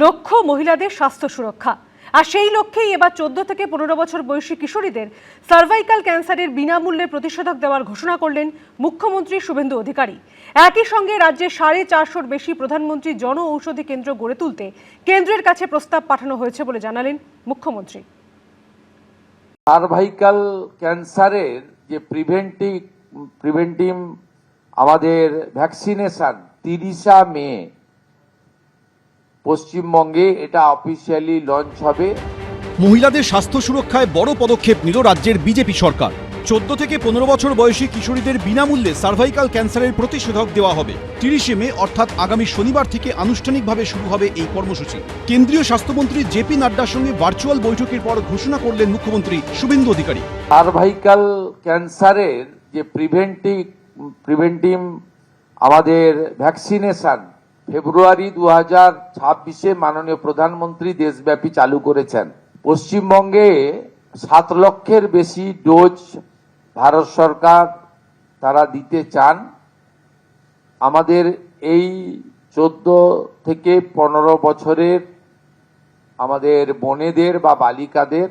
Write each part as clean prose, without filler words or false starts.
লক্ষ্য মহিলাদের স্বাস্থ্য সুরক্ষা। আর সেই লক্ষ্যেই এবার 14 থেকে 15 বছর বয়সী কিশোরীদের সার্ভাইকাল ক্যান্সারের বিনামূল্যে প্রতিষেধক দেওয়ার ঘোষণা করলেন মুখ্যমন্ত্রী শুভেন্দু অধিকারী। একই সঙ্গে রাজ্যে 450-র বেশি প্রধানমন্ত্রী জন ঔষধি কেন্দ্র গড়ে তুলতে কেন্দ্রের কাছে প্রস্তাব পাঠানো হয়েছে বলে জানালেন মুখ্যমন্ত্রী। সার্ভাইকাল ক্যান্সারের যে প্রিভেন্টিভ আমাদের ভ্যাকসিনেশন 30 মে পশ্চিমবঙ্গে এটা অফিসিয়ালি লঞ্চ হবে। মহিলাদের স্বাস্থ্য সুরক্ষায় বড় পদক্ষেপ নিল রাজ্যের বিজেপি সরকার। 14 থেকে 15 বছর বয়সী কিশোরীদের বিনামূল্যে সার্ভাইকাল ক্যান্সারের প্রতিষেধক দেওয়া হবে। 30 মে অর্থাৎ আগামী শনিবার থেকে আনুষ্ঠানিকভাবে শুরু হবে এই কর্মসূচি। কেন্দ্রীয় স্বাস্থ্যমন্ত্রী জেপি নাড্ডার সঙ্গে ভার্চুয়াল বৈঠকের পর ঘোষণা করলেন মুখ্যমন্ত্রী শুভেন্দু অধিকারী। সার্ভাইকাল ক্যান্সারের যে প্রিভেন্টিভ আমাদের ভ্যাকসিনেশন ফেব্রুয়ারি 2026-এ মাননীয় প্রধানমন্ত্রী দেশব্যাপী চালু করেছেন। পশ্চিমবঙ্গে 7 লক্ষের বেশি ডোজ ভারত সরকার তারা দিতে চান। আমাদের এই 14 থেকে 15 বছরের আমাদের বোনেদের বা বালিকাদের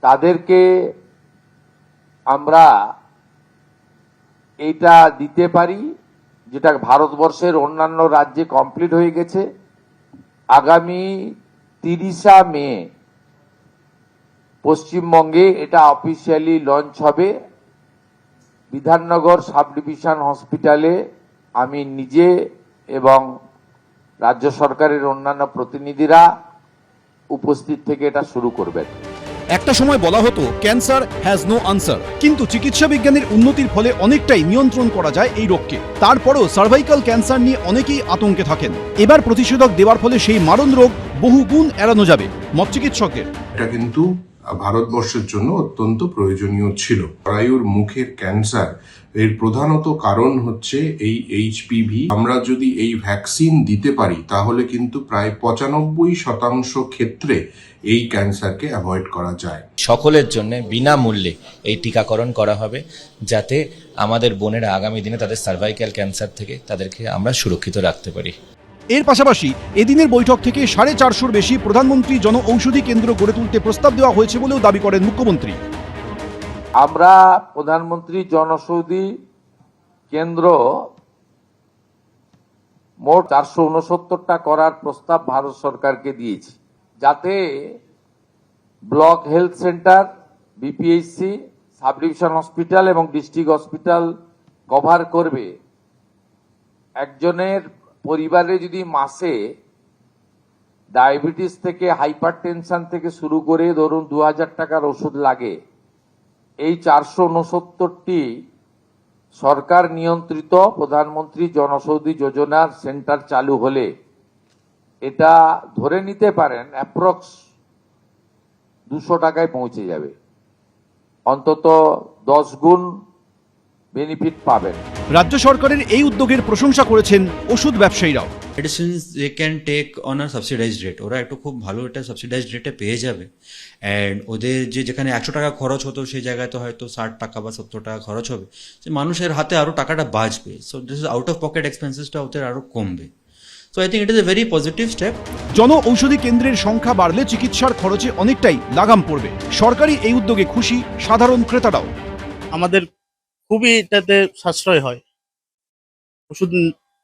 তাদেরকে আমরা এইটা দিতে পারি, যেটা ভারতবর্ষের অন্যান্য রাজ্যে কমপ্লিট হয়ে গেছে। আগামী 30 মে পশ্চিমবঙ্গে এটা অফিসিয়ালি লঞ্চ হবে। বিধাননগর সাব ডিভিশন হসপিটালে আমি নিজে এবং রাজ্য সরকারের অন্যান্য প্রতিনিধিরা উপস্থিত থেকে এটা শুরু করবেন। একটা সময় বলা হতো ক্যান্সার হ্যাজ নো আনসার, কিন্তু চিকিৎসা বিজ্ঞানের উন্নতির ফলে অনেকটাই নিয়ন্ত্রণ করা যায় এই রোগকে। তারপরও সার্ভাইকাল ক্যান্সার নিয়ে অনেকেই আতঙ্কে থাকেন। এবার প্রতিষেধক দেওয়ার ফলে সেই মারণ রোগ বহু গুণ এড়ানো যাবে মত চিকিৎসকদের। এটা কিন্তু ভারতবর্ষের জন্য অত্যন্ত প্রয়োজনীয় ছিল। জরায়ুর মুখের ক্যান্সার এর প্রধানত কারণ হচ্ছে এই এইচপিভি। আমরা যদি এই ভ্যাকসিন দিতে পারি তাহলে কিন্তু প্রায় 95% ক্ষেত্রে এই ক্যান্সারকে অ্যাভয়েড করা যায়। সকলের জন্য বিনামূল্যে এই টিকাকরণ করা হবে, যাতে আমাদের বোনেরা আগামী দিনে তাদের সার্ভাইকাল ক্যান্সার থেকে তাদেরকে আমরা সুরক্ষিত রাখতে পারি। এর পাশাপাশি এদিনের বৈঠক থেকে 450-র বেশি প্রধানমন্ত্রী জন ঔষধি কেন্দ্র গড়ে তুলতে প্রস্তাব দেওয়া হয়েছে বলেও দাবি করেন মুখ্যমন্ত্রী। আমরা প্রধানমন্ত্রী জনঔষধি কেন্দ্র মোট 469টা করার প্রস্তাব ভারত সরকারকে দিয়েছি, যাতে block health centre, BPHC, sub division hospital এবং ডিস্ট্রিক্ট হসপিটাল কভার করবে। একজনের পরিবারে যদি মাসে ডায়াবেটিস থেকে হাইপারটেনশন থেকে শুরু করে ধরুন 2000 টাকার ওষুধ লাগে, এই 469টি সরকার নিয়ন্ত্রিত প্রধানমন্ত্রী জনঔষধি যোজনার সেন্টার চালু হলে এটা ধরে নিতে পারেন অ্যাপ্রক্স 200 টাকায় পৌঁছে যাবে। অন্তত 10 গুণ বেনিফিট পাবেন। রাজ্য সরকারের এই উদ্যোগের প্রশংসা করেছেন ওষুধ ব্যবসায়ীরাও। Medicines they can take on a subsidised rate. ওরা একটু খুব ভালো এটা সাবসিডাইজড রেটে পেয়ে যাবে। অ্যান্ড ওদের যেখানে 100 টাকা খরচ হতো সেই জায়গায় তো হয়তো 60 টাকা বা 70 টাকা খরচ হবে। যে মানুষের হাতে আরও টাকাটা বাঁচবে। So this is out of pocket এক্সপেন্সেসটা ওদের আরও কমবে। So I think it is a very positive step. Jan Aushadhi কেন্দ্রের সংখ্যা বাড়লে চিকিৎসার খরচে অনেকটাই লাগাম পড়বে। সরকারি এই উদ্যোগে খুশি সাধারণ ক্রেতারাও। আমাদের খুবই এটাতে সাশ্রয় হয় ওষুধ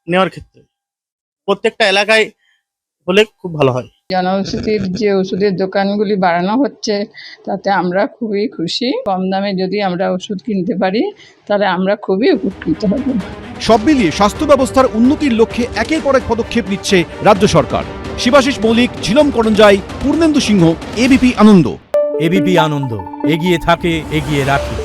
নেওয়ার ক্ষেত্রে। প্রত্যেকটা এলাকায় হলে খুব ভালো হয়। জনঔষধির যে ওষুধের দোকানগুলি বাড়ানো হচ্ছে তাতে আমরা খুবই খুশি। কম দামে যদি আমরা ওষুধ কিনতে পারি তাহলে আমরা খুবই উপকৃত হব। সব মিলিয়ে স্বাস্থ্য ব্যবস্থার উন্নতির লক্ষ্যে একের পর এক পদক্ষেপ নিচ্ছে রাজ্য সরকার। শিবাশিস মৌলিক, ঝিলম করঞ্জাই, পূর্ণেন্দু সিংহ, এবিপি আনন্দ। এবিপি আনন্দ, এগিয়ে থাকে, এগিয়ে রাখে।